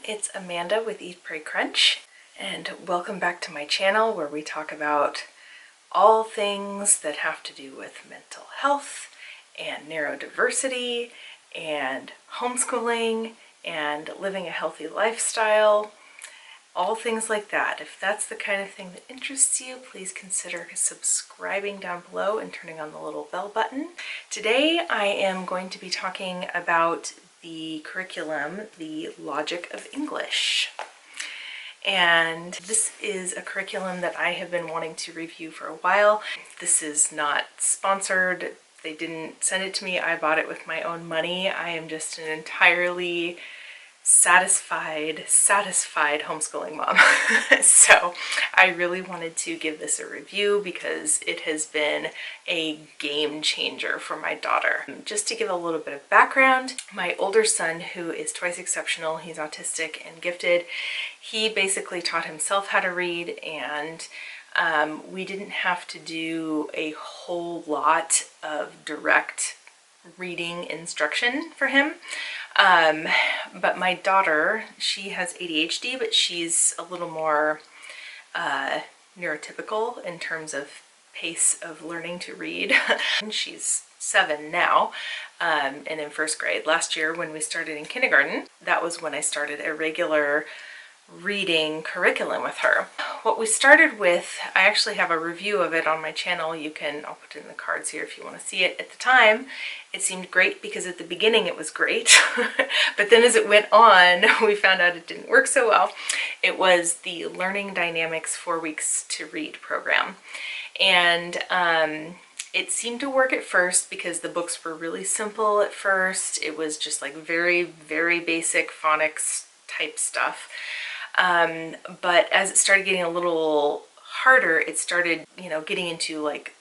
it's Amanda with Eat, Pray, Crunch, and welcome back to my channel where we talk about all things that have to do with mental health and neurodiversity and homeschooling and living a healthy lifestyle, all things like that. If that's the kind of thing that interests you, please consider subscribing down below and turning on the little bell button. Today I am going to be talking about the curriculum, the Logic of English. And this is a curriculum that I have been wanting to review for a while. This is not sponsored. They didn't send it to me. I bought it with my own money. I am just an entirely satisfied homeschooling mom. So I really wanted to give this a review because it has been a game changer for my daughter. Just to give a little bit of background, my older son, who is twice exceptional, he's autistic and gifted, he basically taught himself how to read, and we didn't have to do a whole lot of direct reading instruction for him. But my daughter, she has ADHD, but she's a little more neurotypical in terms of pace of learning to read. She's 7 now, and in first grade. Last year when we started in kindergarten, that was when I started a regular reading curriculum with her. What we started with, I actually have a review of it on my channel. I'll put it in the cards here if you want to see it. At the time, it seemed great because at the beginning it was great, but then as it went on, we found out it didn't work so well. It was the Learning Dynamics 4 Weeks to Read program. And it seemed to work at first because the books were really simple at first. It was just like very, very basic phonics type stuff. But as it started getting a little harder, it started, getting into like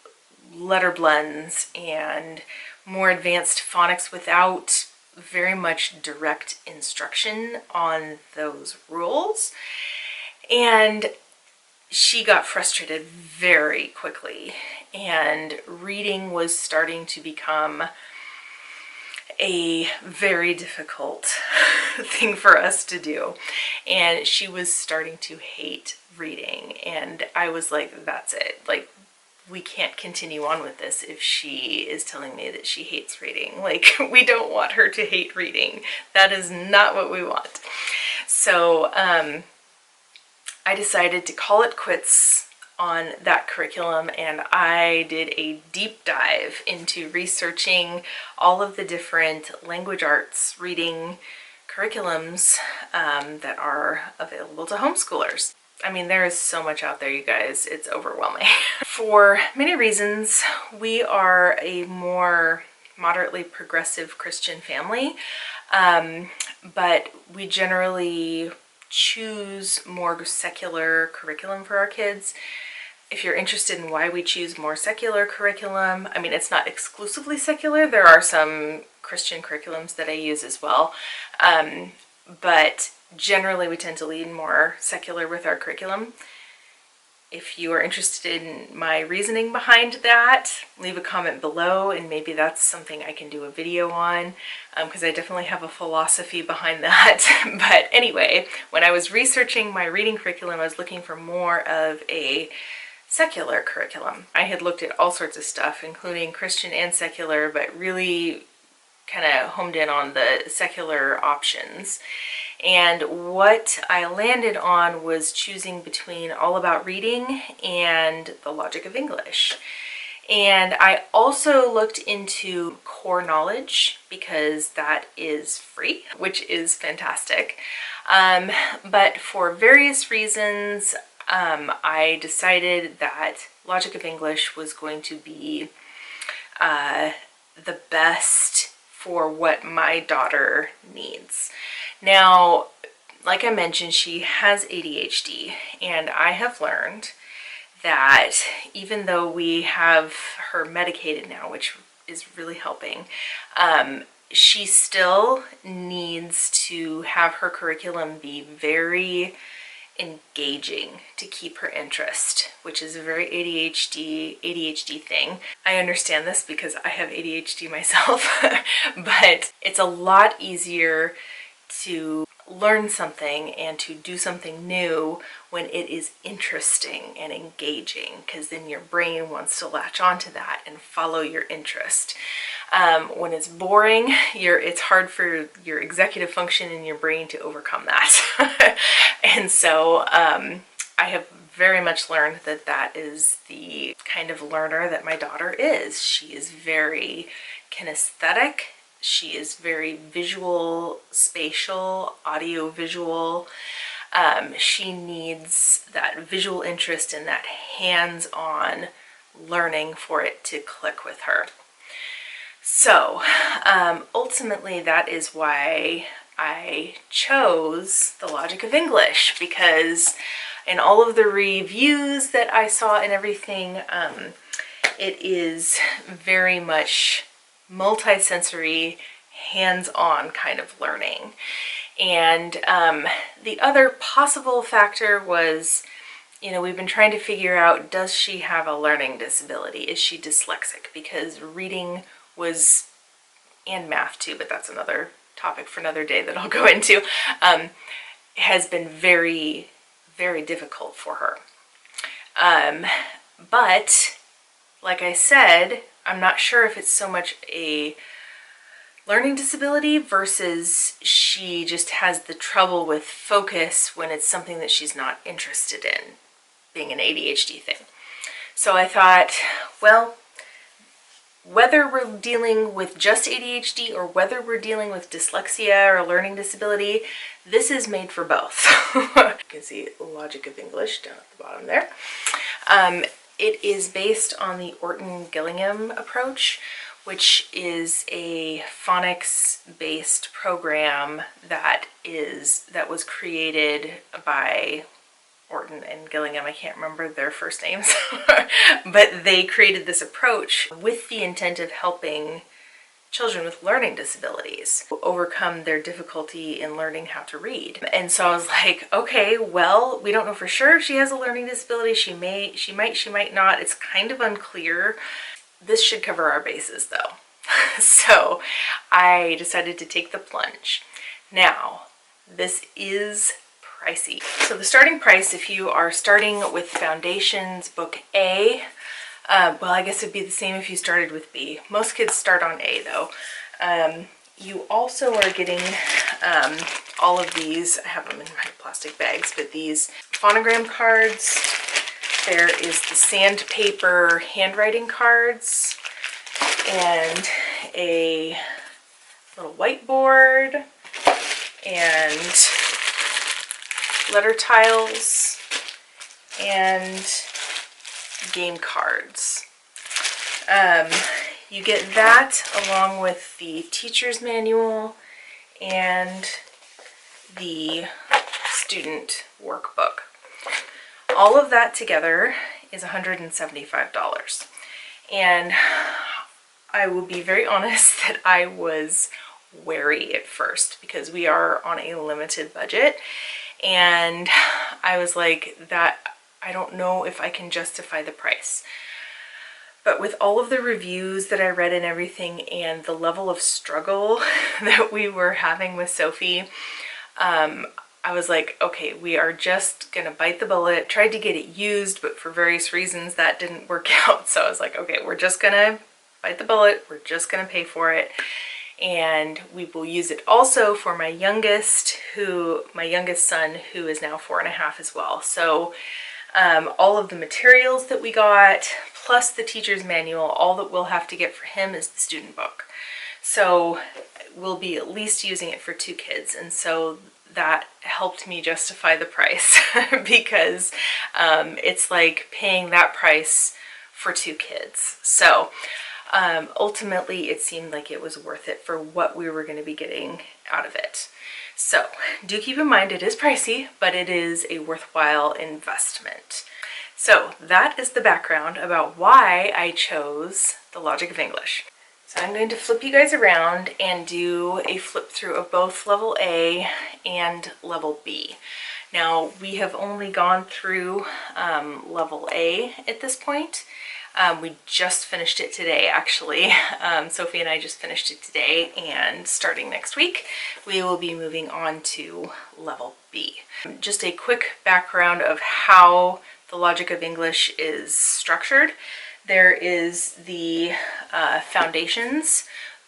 letter blends and more advanced phonics without very much direct instruction on those rules. And she got frustrated very quickly, and reading was starting to become a very difficult thing for us to do, and she was starting to hate reading, and I was like, that's it, like, we can't continue on with this if she is telling me that she hates reading. Like, we don't want her to hate reading. That is not what we want. So I decided to call it quits on that curriculum, and I did a deep dive into researching all of the different language arts reading curriculums that are available to homeschoolers. I mean, there is so much out there, you guys. It's overwhelming. For many reasons, we are a more moderately progressive Christian family, but we generally choose more secular curriculum for our kids. If you're interested in why we choose more secular curriculum, I mean, it's not exclusively secular. There are some Christian curriculums that I use as well, but generally we tend to lean more secular with our curriculum. If you are interested in my reasoning behind that, leave a comment below, and maybe that's something I can do a video on, because I definitely have a philosophy behind that. But anyway, when I was researching my reading curriculum, I was looking for more of a secular curriculum. I had looked at all sorts of stuff, including Christian and secular, but really kind of homed in on the secular options. And what I landed on was choosing between All About Reading and the Logic of English. And I also looked into Core Knowledge because that is free, which is fantastic. But for various reasons, I decided that Logic of English was going to be the best for what my daughter needs. Now, like I mentioned, she has ADHD, and I have learned that even though we have her medicated now, which is really helping, she still needs to have her curriculum be very engaging to keep her interest, which is a very ADHD thing. I understand this because I have ADHD myself, but it's a lot easier to learn something and to do something new when it is interesting and engaging, because then your brain wants to latch onto that and follow your interest. When it's boring, it's hard for your executive function in your brain to overcome that. And so I have very much learned that that is the kind of learner that my daughter is. She is very kinesthetic. She is very visual, spatial, audio visual. She needs that visual interest and that hands-on learning for it to click with her. So ultimately that is why I chose The Logic of English, because in all of the reviews that I saw and everything, it is very much multisensory, hands-on kind of learning. And the other possible factor was, you know, we've been trying to figure out, does she have a learning disability? Is she dyslexic? Because reading was, and math too, but that's another topic for another day that I'll go into, has been very, very difficult for her. But like I said, I'm not sure if it's so much a learning disability versus she just has the trouble with focus when it's something that she's not interested in, being an ADHD thing. So I thought, well, whether we're dealing with just ADHD or whether we're dealing with dyslexia or a learning disability, this is made for both. You can see Logic of English down at the bottom there. It is based on the Orton-Gillingham approach, which is a phonics-based program that was created by Orton and Gillingham. I can't remember their first names, but they created this approach with the intent of helping children with learning disabilities overcome their difficulty in learning how to read. And so I was like, okay, well, we don't know for sure if she has a learning disability. She might not. It's kind of unclear. This should cover our bases though. So I decided to take the plunge. Now, this is pricey. So the starting price, if you are starting with Foundations Book A, well, I guess it'd be the same if you started with B. Most kids start on A though. You also are getting all of these, I have them in my plastic bags, but these phonogram cards. There is the sandpaper handwriting cards and a little whiteboard and letter tiles and game cards. You get that along with the teacher's manual and the student workbook. All of that together is $175. And I will be very honest that I was wary at first because we are on a limited budget. And I was like, that I don't know if I can justify the price. But with all of the reviews that I read and everything and the level of struggle that we were having with Sophie, I was like, okay, we are just gonna bite the bullet. Tried to get it used, but for various reasons that didn't work out. So I was like, okay, we're just gonna bite the bullet. We're just gonna pay for it. And we will use it also for my youngest son, who is now 4.5 as well. So all of the materials that we got, plus the teacher's manual, all that we'll have to get for him is the student book. So we'll be at least using it for 2 kids. And so that helped me justify the price because it's like paying that price for 2 kids. So ultimately it seemed like it was worth it for what we were going to be getting out of it. So do keep in mind it is pricey, but it is a worthwhile investment. So that is the background about why I chose The Logic of English. So I'm going to flip you guys around and do a flip through of both level A and level B. Now we have only gone through level A at this point. We just finished it today, actually. Sophie and I just finished it today, and starting next week, we will be moving on to level B. Just a quick background of how the logic of English is structured. There is the Foundations,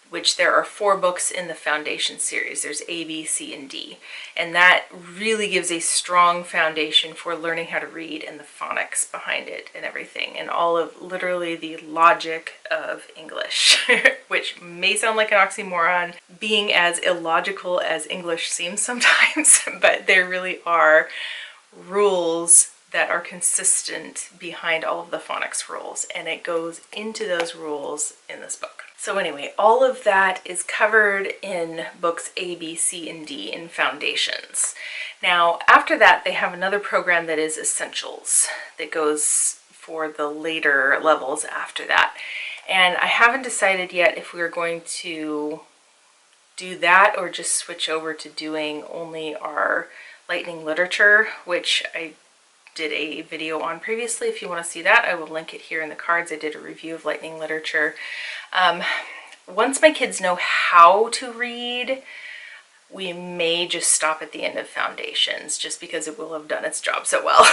which there are 4 books in the Foundation series. There's A, B, C, and D. And that really gives a strong foundation for learning how to read and the phonics behind it and everything, and all of literally the logic of English, which may sound like an oxymoron, being as illogical as English seems sometimes, but there really are rules that are consistent behind all of the phonics rules, and it goes into those rules in this book. So anyway, all of that is covered in books A, B, C, and D in Foundations. Now, after that, they have another program that is Essentials that goes for the later levels after that. And I haven't decided yet if we're going to do that or just switch over to doing only our Lightning Literature, which I did a video on previously. If you want to see that, I will link it here in the cards. I did a review of Lightning Literature. Once my kids know how to read, we may just stop at the end of Foundations, just because it will have done its job so well.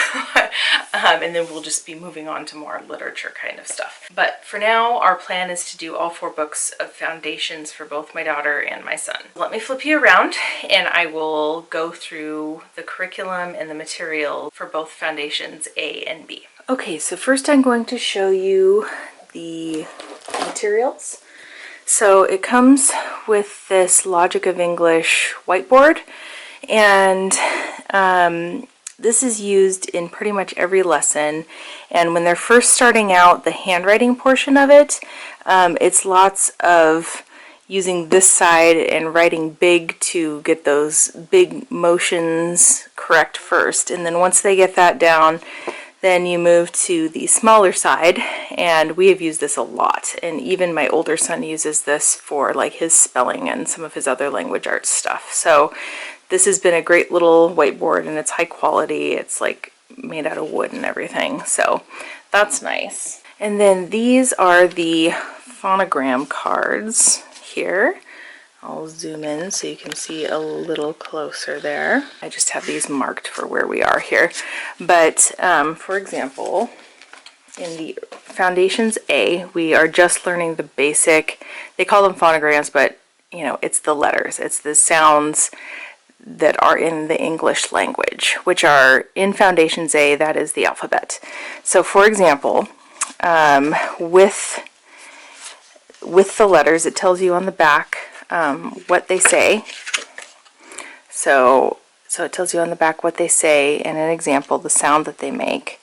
And then we'll just be moving on to more literature kind of stuff. But for now, our plan is to do all 4 books of Foundations for both my daughter and my son. Let me flip you around and I will go through the curriculum and the material for both Foundations A and B. Okay, so first I'm going to show you the materials. So it comes with this Logic of English whiteboard, and this is used in pretty much every lesson. And when they're first starting out, the handwriting portion of it, it's lots of using this side and writing big to get those big motions correct first. And then once they get that down, then you move to the smaller side, and we have used this a lot, and even my older son uses this for like his spelling and some of his other language arts stuff. So this has been a great little whiteboard, and it's high quality. It's like made out of wood and everything, so that's nice. And then these are the phonogram cards here. I'll zoom in so you can see a little closer there. I just have these marked for where we are here. But for example, in the Foundations A, we are just learning the basic, they call them phonograms, but you know, it's the letters, it's the sounds that are in the English language, which are in Foundations A, that is the alphabet. So for example, with the letters, it tells you on the back what they say. So it tells you on the back what they say, and an example, the sound that they make.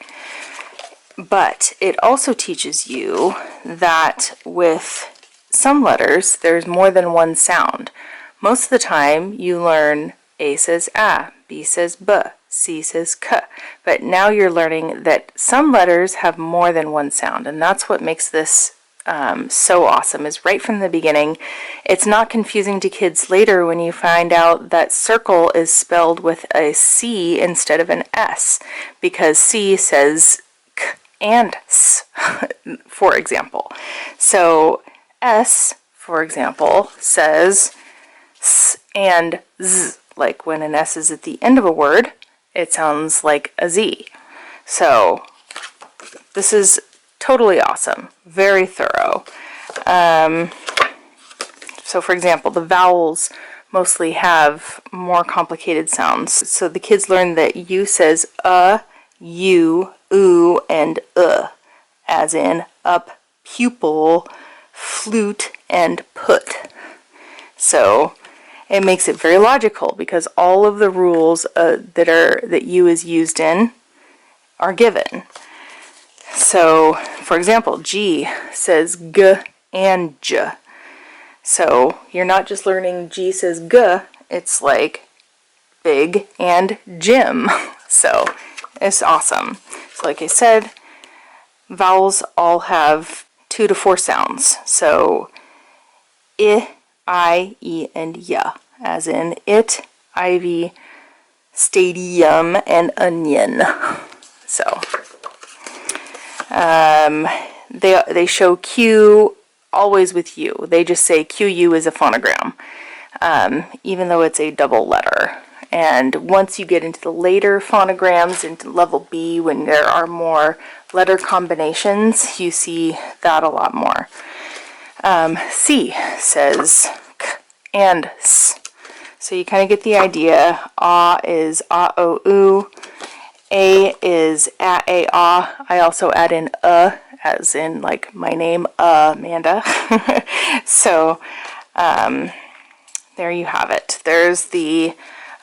But it also teaches you that with some letters, there's more than one sound. Most of the time, you learn A says A, B says B, C says K. But now you're learning that some letters have more than one sound, and that's what makes this so awesome, is right from the beginning. It's not confusing to kids later when you find out that circle is spelled with a C instead of an S, because C says K and S, for example. So S, for example, says S and Z. Like when an S is at the end of a word, it sounds like a Z. So this is totally awesome, very thorough. So for example, the vowels mostly have more complicated sounds. So the kids learn that U says U, oo, and as in up, pupil, flute, and put. So it makes it very logical, because all of the rules that U is used in are given. So, for example, G says G and J. So, you're not just learning G says G, it's like big and Jim. So, it's awesome. So, like I said, vowels all have 2 to 4 sounds. So, I, E, and ya, as in it, ivy, stadium, and onion. So, they show Q always with U. They just say QU is a phonogram, even though it's a double letter. And once you get into the later phonograms, into level B, when there are more letter combinations, you see that a lot more. C says K and S. So you kind of get the idea. A is A-O-U. A is A-A-Ah. I also add in as in like my name, Amanda. So there you have it. There's the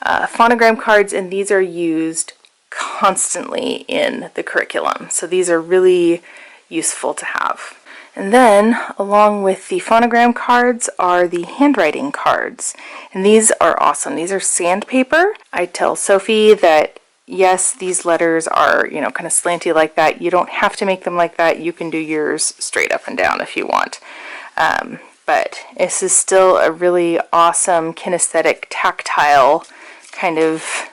phonogram cards, and these are used constantly in the curriculum. So these are really useful to have. And then, along with the phonogram cards, are the handwriting cards. And these are awesome. These are sandpaper. I tell Sophie that, yes, these letters are, you know, kind of slanty like that. You don't have to make them like that. You can do yours straight up and down if you want. But this is still a really awesome kinesthetic, tactile kind of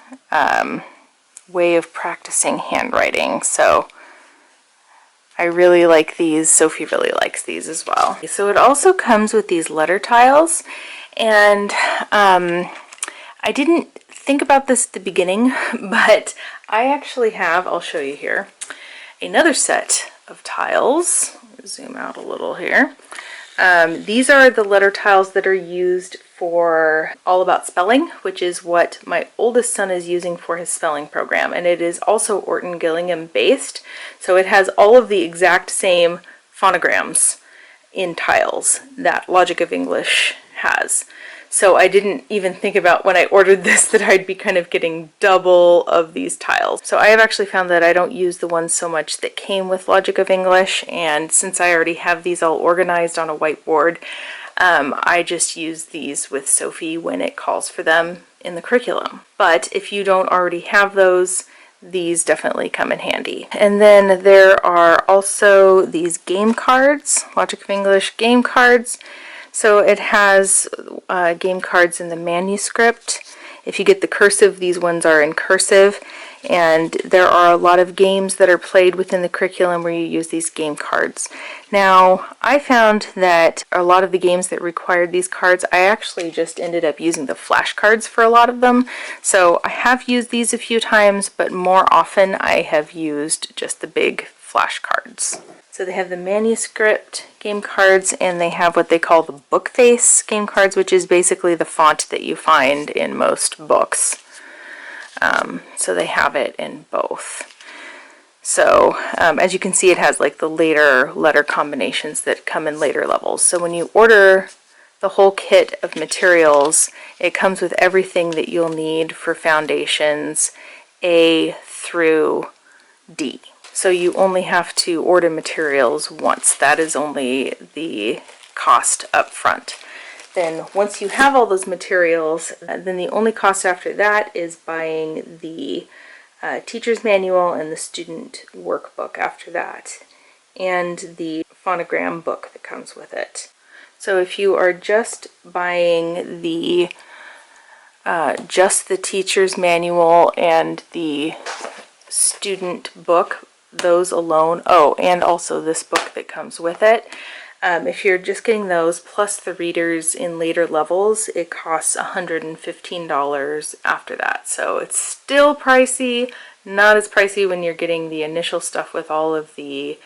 way of practicing handwriting. So I really like these. Sophie really likes these as well. So it also comes with these letter tiles, and I didn't think about this at the beginning, but I actually have, I'll show you here, another set of tiles. Zoom out a little here. These are the letter tiles that are used for All About Spelling, which is what my oldest son is using for his spelling program, and it is also Orton Gillingham based, so it has all of the exact same phonograms in tiles that Logic of English has. So I didn't even think about when I ordered this that I'd be kind of getting double of these tiles. So I have actually found that I don't use the ones so much that came with Logic of English, and since I already have these all organized on a whiteboard, I just use these with Sophie when it calls for them in the curriculum. But if you don't already have those, these definitely come in handy. And then there are also these game cards, Logic of English game cards. So it has game cards in the manuscript. If you get the cursive, these ones are in cursive. And there are a lot of games that are played within the curriculum where you use these game cards. Now, I found that a lot of the games that required these cards, I actually just ended up using the flashcards for a lot of them. So I have used these a few times, but more often I have used just the big flashcards. So they have the manuscript game cards, and they have what they call the book face game cards, which is basically the font that you find in most books. So they have it in both. So as you can see, it has like the later letter combinations that come in later levels. So when you order the whole kit of materials, it comes with everything that you'll need for foundations A through D. So you only have to order materials once. That is only the cost up front. Then once you have all those materials, then the only cost after that is buying the teacher's manual and the student workbook after that, and the phonogram book that comes with it. So if you are just buying the just the teacher's manual and the student book, those alone, oh, and also this book that comes with it, if you're just getting those plus the readers in later levels, it costs $115 after that. So it's still pricey, not as pricey when you're getting the initial stuff with all of the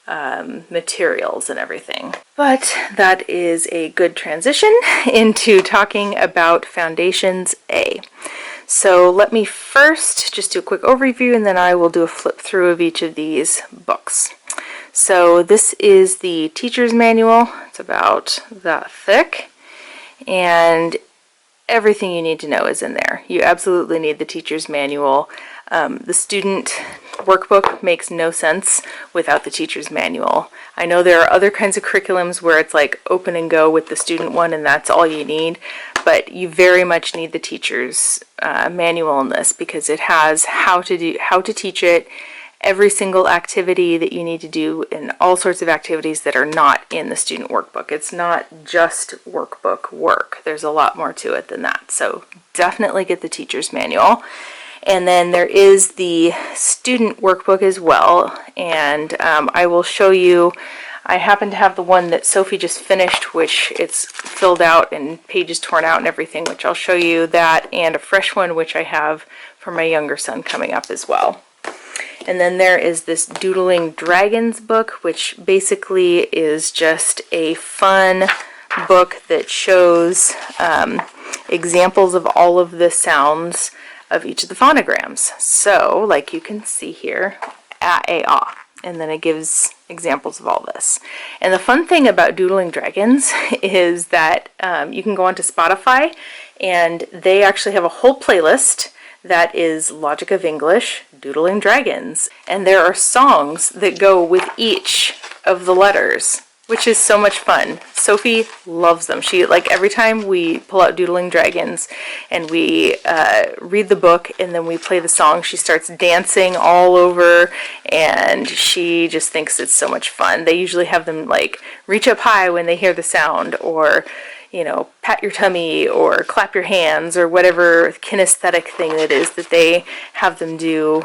materials and everything. But that is a good transition into talking about Foundations A. So let me first just do a quick overview, and then I will do a flip through of each of these books. So this is the teacher's manual. It's about that thick, and everything you need to know is in there. You absolutely need the teacher's manual. The student workbook makes no sense without the teacher's manual. I know there are other kinds of curriculums where it's like open and go with the student one and that's all you need, but you very much need the teacher's manual in this, because it has how to teach it, every single activity that you need to do, and all sorts of activities that are not in the student workbook. It's not just workbook work. There's a lot more to it than that. So definitely get the teacher's manual. And then there is the student workbook as well, and I will show you, I happen to have the one that Sophie just finished, which it's filled out and pages torn out and everything, which I'll show you that, and a fresh one which I have for my younger son coming up as well. And then there is this Doodling Dragons book, which basically is just a fun book that shows examples of all of the sounds of each of the phonograms. So, like you can see here, a, ah, and then it gives examples of all this. And the fun thing about Doodling Dragons is that you can go onto Spotify, and they actually have a whole playlist that is Logic of English, Doodling Dragons. And there are songs that go with each of the letters, which is so much fun. Sophie loves them. She, like, every time we pull out Doodling Dragons and we read the book and then we play the song, she starts dancing all over, and she just thinks it's so much fun. They usually have them, like, reach up high when they hear the sound, or, you know, pat your tummy or clap your hands, or whatever kinesthetic thing it is that they have them do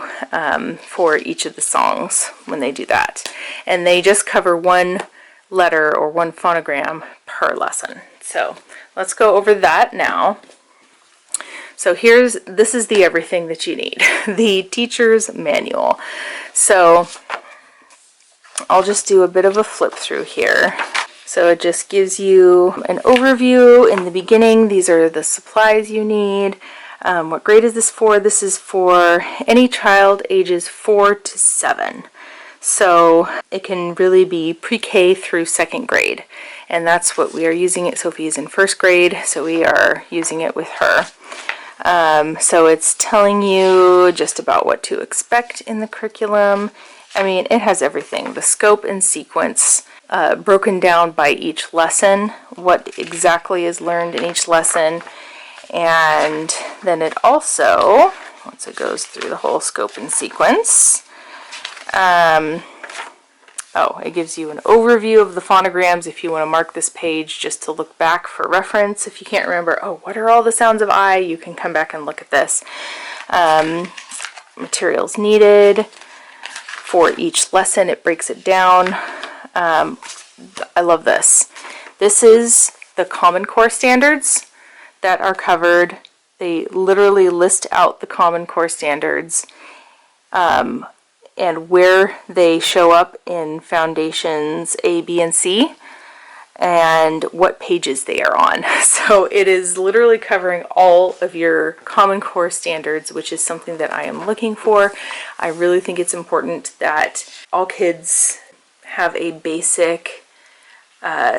for each of the songs when they do that. And they just cover one letter or one phonogram per lesson. So let's go over that now. So this is the everything that you need, the teacher's manual. So I'll just do a bit of a flip through here. So it just gives you an overview in the beginning. These are the supplies you need. What grade is this for? This is for any child ages 4 to 7. So it can really be pre-K through 2nd grade. And that's what we are using it. Sophie is in 1st grade, so we are using it with her. So it's telling you just about what to expect in the curriculum. I mean, it has everything. The scope and sequence, broken down by each lesson, what exactly is learned in each lesson. And then it also, once it goes through the whole scope and sequence, it gives you an overview of the phonograms if you want to mark this page just to look back for reference. If you can't remember, what are all the sounds of I, you can come back and look at this. Materials needed for each lesson, it breaks it down. I love this. This is the Common Core standards that are covered. They literally list out the Common Core standards and where they show up in Foundations A, B, and C, and what pages they are on. So it is literally covering all of your Common Core standards, which is something that I am looking for. I really think it's important that all kids have a basic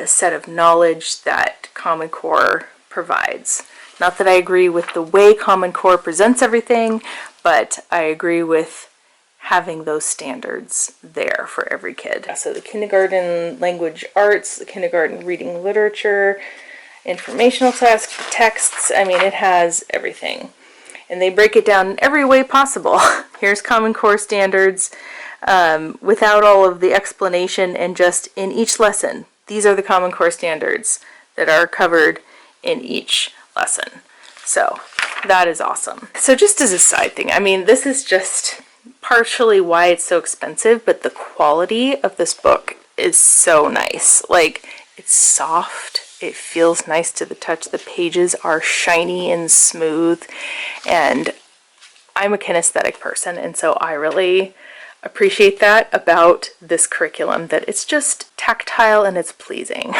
set of knowledge that Common Core provides. Not that I agree with the way Common Core presents everything, but I agree with having those standards there for every kid. So the kindergarten language arts, the kindergarten reading literature, informational texts, I mean, it has everything. And they break it down in every way possible. Here's Common Core standards without all of the explanation, and just in each lesson. These are the Common Core standards that are covered in each lesson. So that is awesome. So just as a side thing, I mean, this is just partially why it's so expensive, but the quality of this book is so nice. Like, it's soft, it feels nice to the touch, the pages are shiny and smooth, and I'm a kinesthetic person, and so I really appreciate that about this curriculum, that it's just tactile and it's pleasing.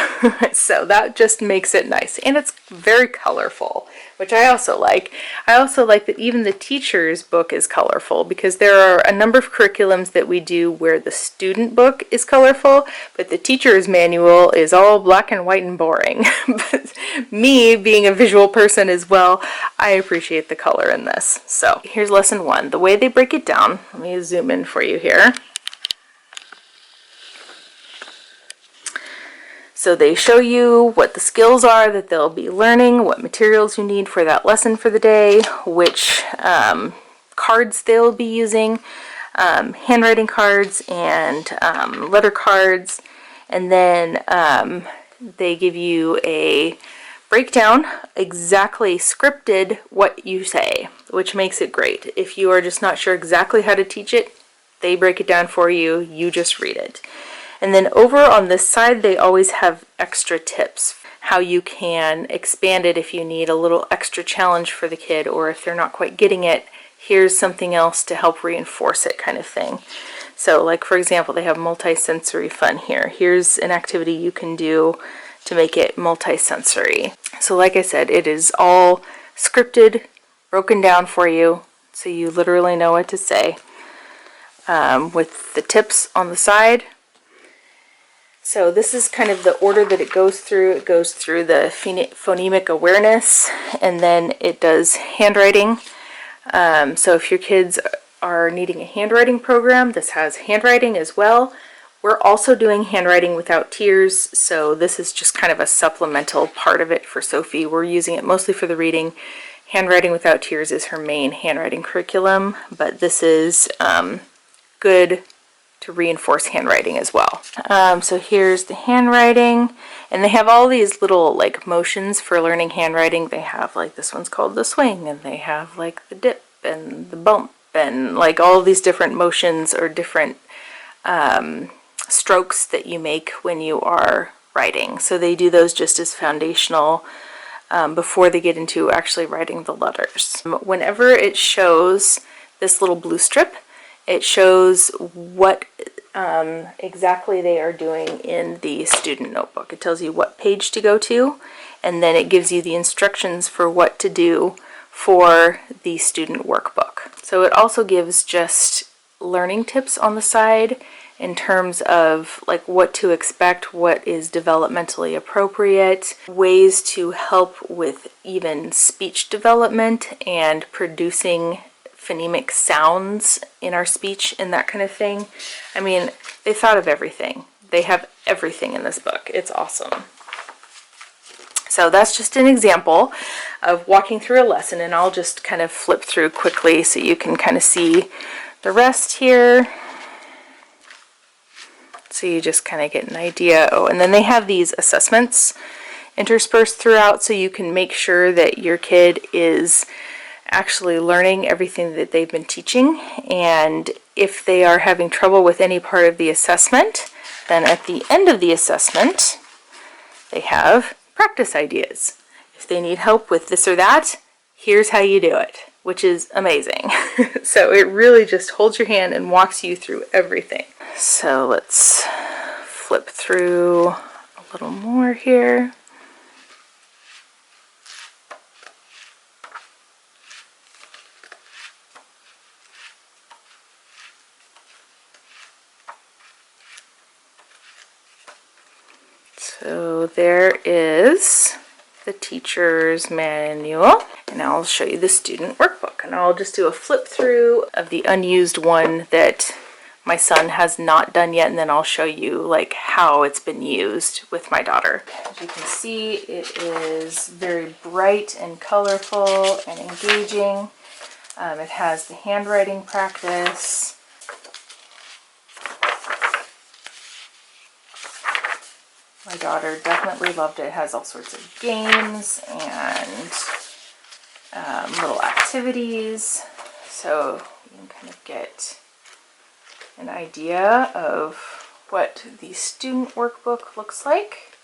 So that just makes it nice, and it's very colorful, which I also like. I also like that even the teacher's book is colorful, because there are a number of curriculums that we do where the student book is colorful, but the teacher's manual is all black and white and boring. But me, being a visual person as well, I appreciate the color in this. So here's lesson 1. The way they break it down, let me zoom in for you here. So they show you what the skills are that they'll be learning, what materials you need for that lesson for the day, which cards they'll be using, handwriting cards and letter cards, and then they give you a breakdown, exactly scripted what you say, which makes it great. If you are just not sure exactly how to teach it, they break it down for you, you just read it. And then over on this side, they always have extra tips, how you can expand it if you need a little extra challenge for the kid, or if they're not quite getting it, here's something else to help reinforce it, kind of thing. So like for example, they have multi-sensory fun here. Here's an activity you can do to make it multi-sensory. So like I said, it is all scripted, broken down for you, so you literally know what to say, with the tips on the side. So this is kind of the order that it goes through. It goes through the phonemic awareness, and then it does handwriting. So if your kids are needing a handwriting program, this has handwriting as well. We're also doing handwriting without tears, so this is just kind of a supplemental part of it for Sophie. We're using it mostly for the reading. Handwriting without tears is her main handwriting curriculum, but this is good to reinforce handwriting as well. So here's the handwriting, and they have all these little like motions for learning handwriting. They have like, this one's called the swing, and they have like the dip and the bump, and like all these different motions or different strokes that you make when you are writing. So they do those just as foundational before they get into actually writing the letters. Whenever it shows this little blue strip, it shows what exactly they are doing in the student notebook. It tells you what page to go to, and then it gives you the instructions for what to do for the student workbook. So it also gives just learning tips on the side in terms of like what to expect, what is developmentally appropriate, ways to help with even speech development and producing phonemic sounds in our speech and that kind of thing. I mean, they thought of everything. They have everything in this book. It's awesome. So that's just an example of walking through a lesson, and I'll just kind of flip through quickly so you can kind of see the rest here. So you just kind of get an idea. Oh, and then they have these assessments interspersed throughout, so you can make sure that your kid is actually learning everything that they've been teaching. And if they are having trouble with any part of the assessment, then at the end of the assessment, they have practice ideas. If they need help with this or that, here's how you do it, which is amazing. So it really just holds your hand and walks you through everything. So let's flip through a little more here. So there is the teacher's manual, and I'll show you the student workbook, and I'll just do a flip through of the unused one that my son has not done yet, and then I'll show you like how it's been used with my daughter. As you can see, it is very bright and colorful and engaging. It has the handwriting practice. My daughter definitely loved it. It has all sorts of games and little activities, so you can kind of get an idea of what the student workbook looks like.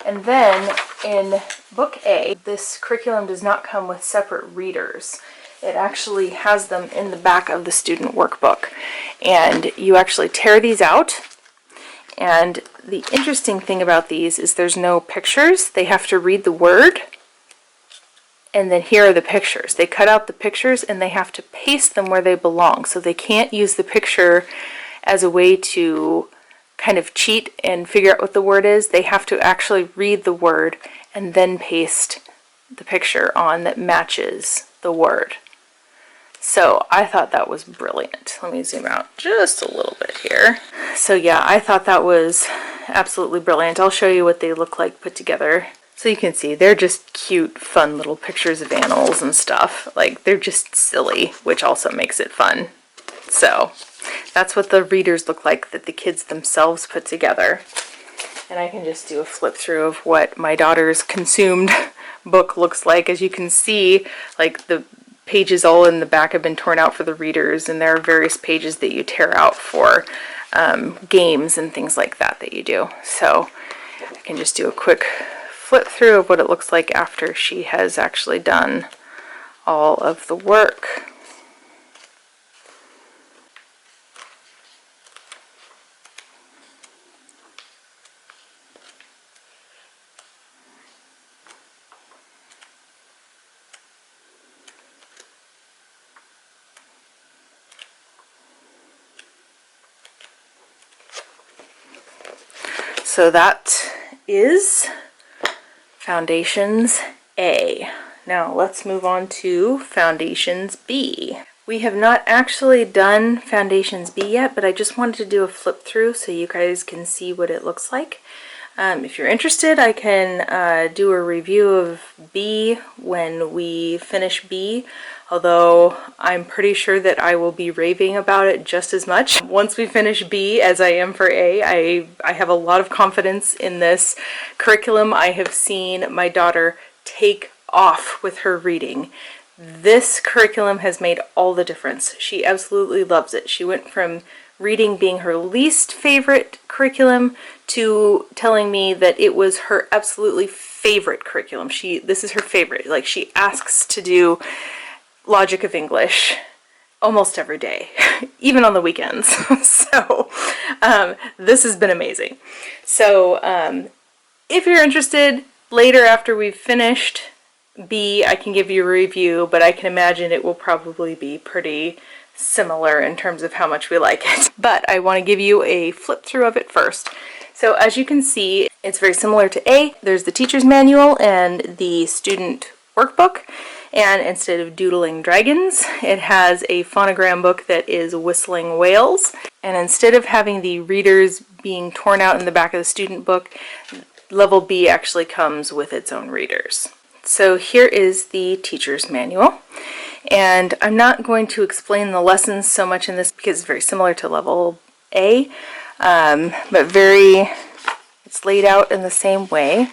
And then in Book A, this curriculum does not come with separate readers. It actually has them in the back of the student workbook, and you actually tear these out. And the interesting thing about these is there's no pictures. They have to read the word, and then here are the pictures. They cut out the pictures and they have to paste them where they belong. So they can't use the picture as a way to kind of cheat and figure out what the word is. They have to actually read the word and then paste the picture on that matches the word. So I thought that was brilliant. Let me zoom out just a little bit here. So yeah, I thought that was absolutely brilliant. I'll show you what they look like put together. So you can see they're just cute, fun little pictures of animals and stuff. Like, they're just silly, which also makes it fun. So that's what the readers look like that the kids themselves put together. And I can just do a flip through of what my daughter's consumed book looks like. As you can see, like, the pages all in the back have been torn out for the readers, and there are various pages that you tear out for games and things like that that you do. So I can just do a quick flip through of what it looks like after she has actually done all of the work. So that is Foundations A. Now let's move on to Foundations B. We have not actually done Foundations B yet, but I just wanted to do a flip through so you guys can see what it looks like. If you're interested, I can do a review of B when we finish B, although I'm pretty sure that I will be raving about it just as much once we finish B as I am for A. I have a lot of confidence in this curriculum. I have seen my daughter take off with her reading. This curriculum has made all the difference. She absolutely loves it. She went from reading being her least favorite curriculum to telling me that it was her absolutely favorite curriculum. This is her favorite. Like, she asks to do Logic of English almost every day, even on the weekends. So this has been amazing. So if you're interested, later after we've finished B, I can give you a review, but I can imagine it will probably be pretty similar in terms of how much we like it. But I want to give you a flip through of it first. So as you can see, it's very similar to A. There's the teacher's manual and the student workbook. And instead of doodling dragons, it has a phonogram book that is whistling whales. And instead of having the readers being torn out in the back of the student book, level B actually comes with its own readers. So here is the teacher's manual. And I'm not going to explain the lessons so much in this because it's very similar to level A, but it's laid out in the same way.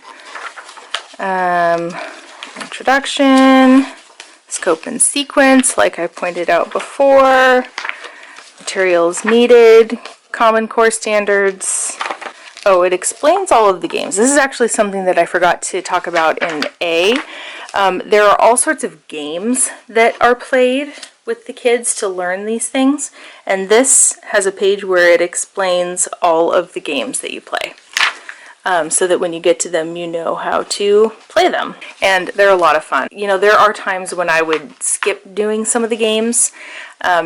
Introduction, scope and sequence, like I pointed out before, materials needed, common core standards. Oh, it explains all of the games. This is actually something that I forgot to talk about in A. There are all sorts of games that are played with the kids to learn these things, and this has a page where it explains all of the games that you play, so that when you get to them, you know how to play them. And they're a lot of fun. You know, there are times when I would skip doing some of the games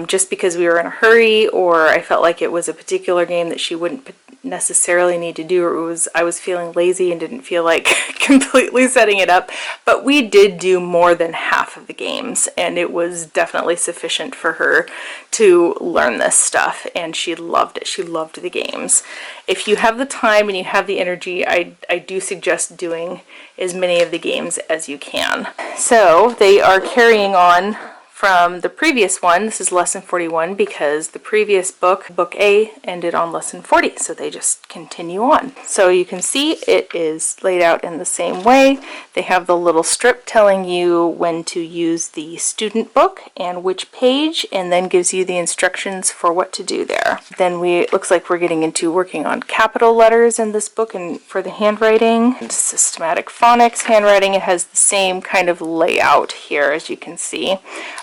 just because we were in a hurry, or I felt like it was a particular game that she wouldn't necessarily need to do, or I was feeling lazy and didn't feel like completely setting it up. But we did do more than half of the games, and it was definitely sufficient for her to learn this stuff, and she loved it. She loved the games. If you have the time and you have the energy, I do suggest doing as many of the games as you can. So they are carrying on from the previous one. This is lesson 41 because the previous book, book A, ended on lesson 40, so they just continue on. So you can see it is laid out in the same way. They have the little strip telling you when to use the student book and which page, and then gives you the instructions for what to do there. Then it looks like we're getting into working on capital letters in this book and for the handwriting. And systematic phonics handwriting, it has the same kind of layout here, as you can see.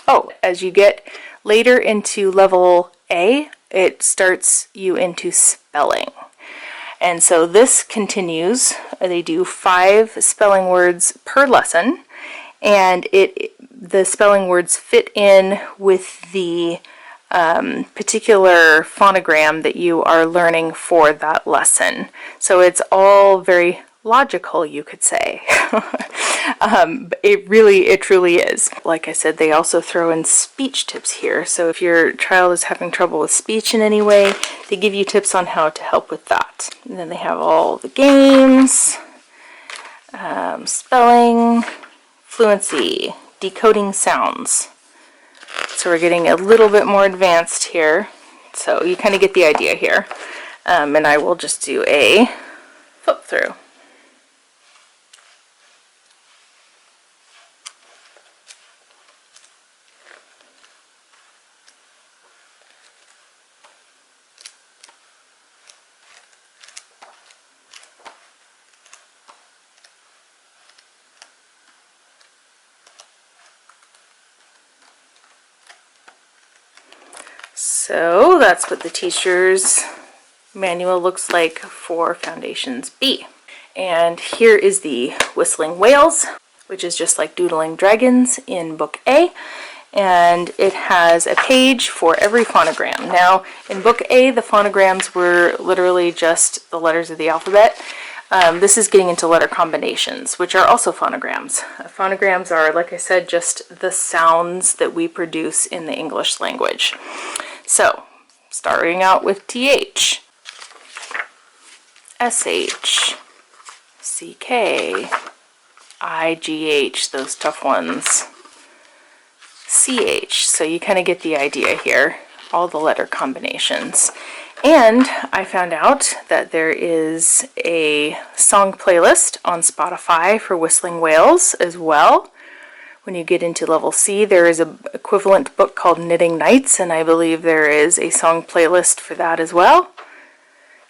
Oh, as you get later into level A, it starts you into spelling. And so this continues. They do 5 spelling words per lesson, and the spelling words fit in with the particular phonogram that you are learning for that lesson. So it's all very logical, you could say. It truly is. Like I said, they also throw in speech tips here. So if your child is having trouble with speech in any way, they give you tips on how to help with that. And then they have all the games, spelling, fluency, decoding sounds. So we're getting a little bit more advanced here. So you kind of get the idea here. And I will just do a flip through. So that's what the teacher's manual looks like for Foundations B. And here is the Whistling Whales, which is just like Doodling Dragons in Book A. And it has a page for every phonogram. Now, in Book A, the phonograms were literally just the letters of the alphabet. This is getting into letter combinations, which are also phonograms. Phonograms are, like I said, just the sounds that we produce in the English language. So, starting out with TH, SH, CK, IGH, those tough ones, CH, so you kind of get the idea here, all the letter combinations. And I found out that there is a song playlist on Spotify for Whistling Whales as well. When you get into level C, there is an equivalent book called Knitting Nights, and I believe there is a song playlist for that as well.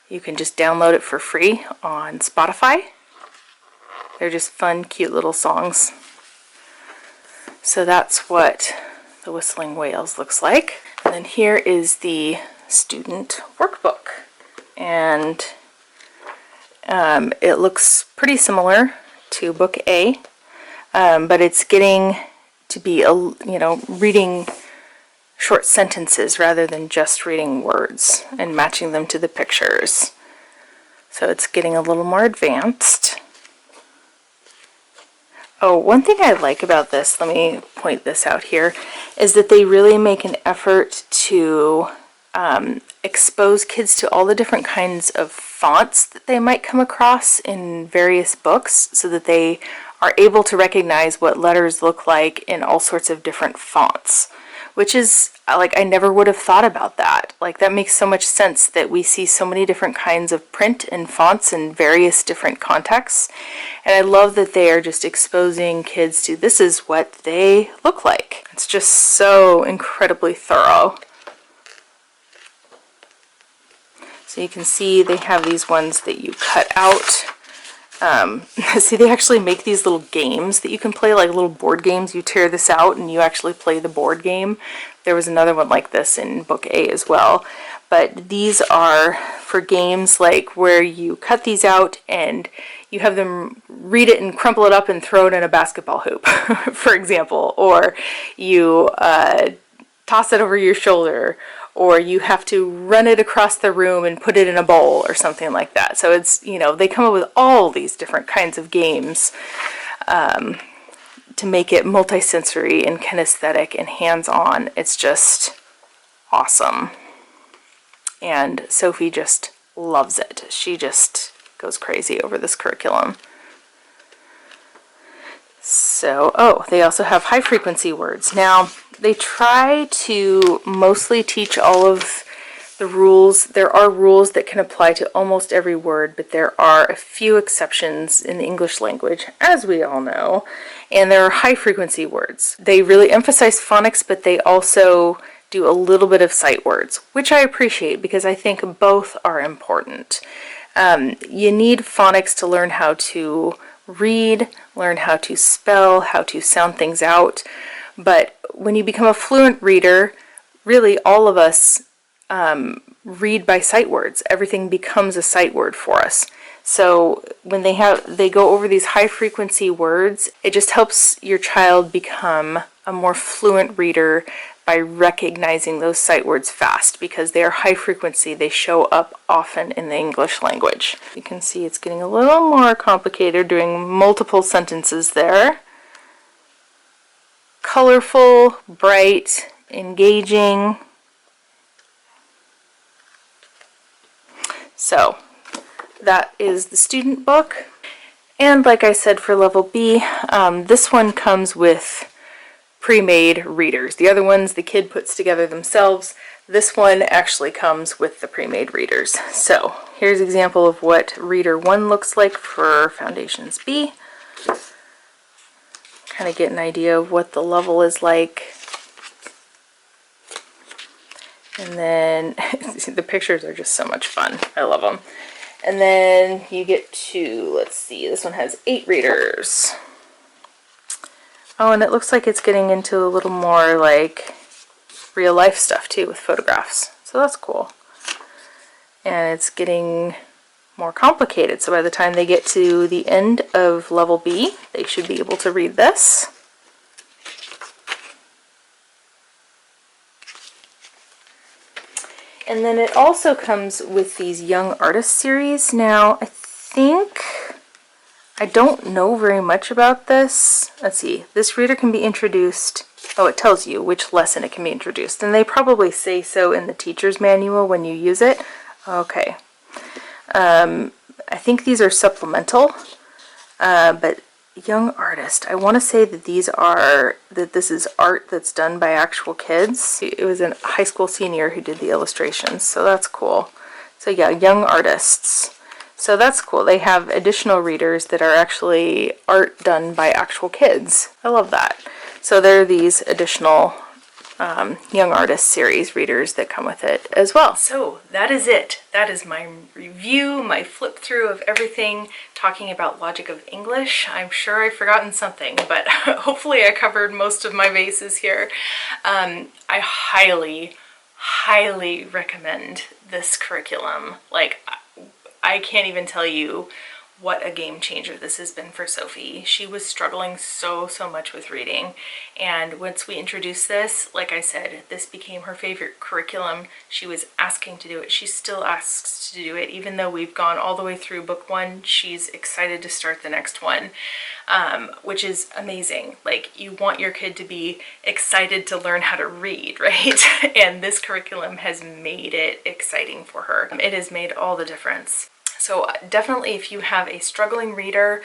You can just download it for free on Spotify. They're just fun, cute little songs. So that's what the Whistling Whales looks like. And then here is the student workbook. And it looks pretty similar to Book A, but it's getting to be, reading short sentences rather than just reading words and matching them to the pictures. So it's getting a little more advanced. Oh, one thing I like about this, let me point this out here, is that they really make an effort to expose kids to all the different kinds of fonts that they might come across in various books so that they are able to recognize what letters look like in all sorts of different fonts, which is, like, I never would have thought about that. Like, that makes so much sense that we see so many different kinds of print and fonts in various different contexts. And I love that they are just exposing kids to this is what they look like. It's just so incredibly thorough. So you can see they have these ones that you cut out. See, they actually make these little games that you can play, like little board games. You tear this out and you actually play the board game. There was another one like this in Book A as well. But these are for games like where you cut these out and you have them read it and crumple it up and throw it in a basketball hoop, for example. Or you toss it over your shoulder, or you have to run it across the room and put it in a bowl or something like that. So it's, they come up with all these different kinds of games to make it multisensory and kinesthetic and hands-on. It's just awesome. And Sophie just loves it. She just goes crazy over this curriculum. So, they also have high frequency words. Now, they try to mostly teach all of the rules. There are rules that can apply to almost every word, but there are a few exceptions in the English language, as we all know, and there are high frequency words. They really emphasize phonics, but they also do a little bit of sight words, which I appreciate because I think both are important. You need phonics to learn how to read, learn how to spell, how to sound things out. But when you become a fluent reader, really all of us read by sight words. Everything becomes a sight word for us. So when they go over these high frequency words, it just helps your child become a more fluent reader by recognizing those sight words fast, because they are high frequency. They show up often in the English language. You can see it's getting a little more complicated, doing multiple sentences there. Colorful, bright, engaging. So that is the student book. And like I said, for level B, this one comes with pre-made readers. The other ones the kid puts together themselves. This one actually comes with the pre-made readers. So here's an example of what reader 1 looks like for Foundations B. Kind of get an idea of what the level is like. And then the pictures are just so much fun. I love them. And then you get to, let's see, this one has 8 readers. Oh, and it looks like it's getting into a little more like real life stuff too with photographs. So that's cool. And it's getting more complicated. So by the time they get to the end of level B, they should be able to read this. And then it also comes with these Young Artist series. Now, I don't know very much about this. Let's see, this reader can be introduced. Oh, it tells you which lesson it can be introduced. And they probably say so in the teacher's manual when you use it. Okay. I think these are supplemental, but Young Artist, I want to say that this is art that's done by actual kids. It was a high school senior who did the illustrations, so that's cool. So yeah, Young Artists. So that's cool. They have additional readers that are actually art done by actual kids. I love that. So there are these additional Young Artist series readers that come with it as well. So that is it. That is my review, my flip through of everything talking about Logic of English. I'm sure I've forgotten something, but hopefully I covered most of my bases here. I highly, highly recommend this curriculum. Like, I can't even tell you what a game changer this has been for Sophie. She was struggling so much with reading, and once we introduced this, like I said, this became her favorite curriculum. She was asking to do it. She still asks to do it. Even though we've gone all the way through book 1, she's excited to start the next one, which is amazing. Like, you want your kid to be excited to learn how to read, right? And this curriculum has made it exciting for her. It has made all the difference. So definitely, if you have a struggling reader,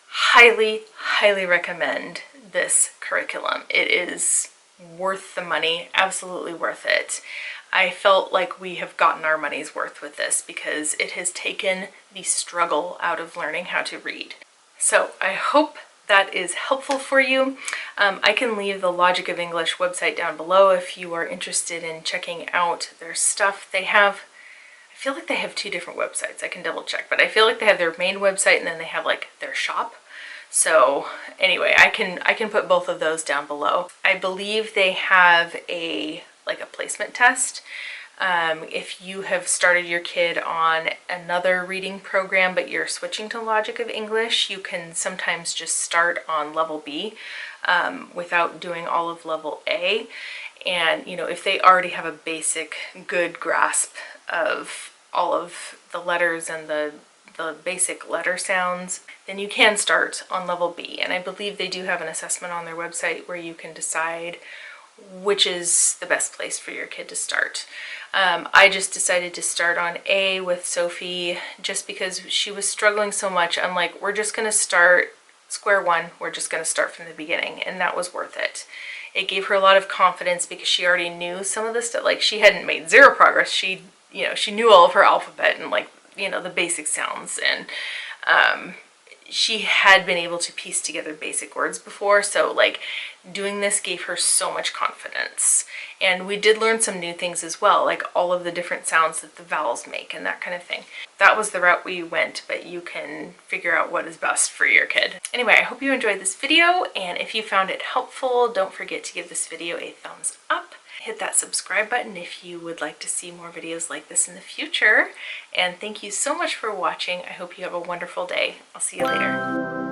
highly, highly recommend this curriculum. It is worth the money, absolutely worth it. I felt like we have gotten our money's worth with this because it has taken the struggle out of learning how to read. So I hope that is helpful for you. I can leave the Logic of English website down below if you are interested in checking out their stuff. I feel like they have 2 different websites. I can double check, but I feel like they have their main website and then they have like their shop. So anyway, I can put both of those down below. I believe they have a placement test. If you have started your kid on another reading program but you're switching to Logic of English, you can sometimes just start on level B without doing all of level A. And you know, if they already have a basic good grasp of all of the letters and the basic letter sounds, then you can start on level B. And I believe they do have an assessment on their website where you can decide which is the best place for your kid to start. I just decided to start on A with Sophie just because she was struggling so much. I'm like, we're just going to start square one. We're just going to start from the beginning. And that was worth it. It gave her a lot of confidence because she already knew some of the stuff. Like, she hadn't made zero progress. She knew all of her alphabet and the basic sounds, and she had been able to piece together basic words before, so like doing this gave her so much confidence. And we did learn some new things as well, like all of the different sounds that the vowels make and that kind of thing. That was the route we went, but you can figure out what is best for your kid. Anyway, I hope you enjoyed this video, and if you found it helpful, don't forget to give this video a thumbs up. Hit that subscribe button if you would like to see more videos like this in the future. And thank you so much for watching. I hope you have a wonderful day. I'll see you later.